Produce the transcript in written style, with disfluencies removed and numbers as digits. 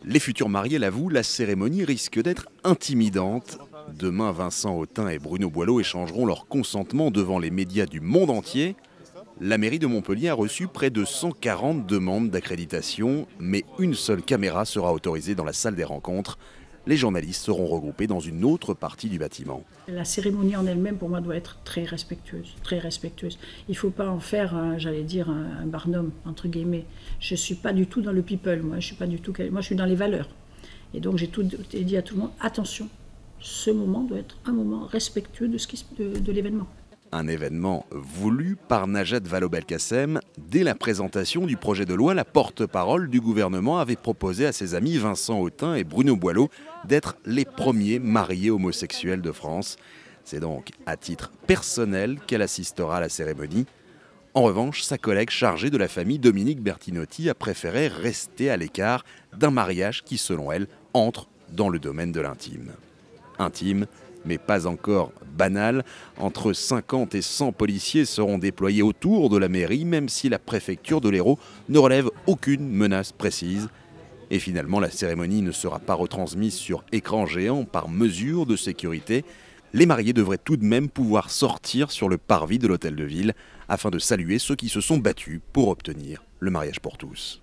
Les futurs mariés l'avouent, la cérémonie risque d'être intimidante. Demain, Vincent Autain et Bruno Boileau échangeront leur consentement devant les médias du monde entier. La mairie de Montpellier a reçu près de 140 demandes d'accréditation, mais une seule caméra sera autorisée dans la salle des rencontres. Les journalistes seront regroupés dans une autre partie du bâtiment. La cérémonie en elle-même, pour moi, doit être très respectueuse, très respectueuse. Il ne faut pas en faire, j'allais dire, un barnum, entre guillemets. Je ne suis pas du tout dans le people, moi je suis dans les valeurs. Et donc j'ai dit à tout le monde, attention, ce moment doit être un moment respectueux de l'événement. Un événement voulu par Najat Vallaud-Belkacem. Dès la présentation du projet de loi, la porte-parole du gouvernement avait proposé à ses amis Vincent Autain et Bruno Boileau d'être les premiers mariés homosexuels de France. C'est donc à titre personnel qu'elle assistera à la cérémonie. En revanche, sa collègue chargée de la famille, Dominique Bertinotti, a préféré rester à l'écart d'un mariage qui, selon elle, entre dans le domaine de l'intime. Intime, mais pas encore banal. Entre 50 et 100 policiers seront déployés autour de la mairie, même si la préfecture de l'Hérault ne relève aucune menace précise. Et finalement, la cérémonie ne sera pas retransmise sur écran géant par mesure de sécurité. Les mariés devraient tout de même pouvoir sortir sur le parvis de l'hôtel de ville afin de saluer ceux qui se sont battus pour obtenir le mariage pour tous.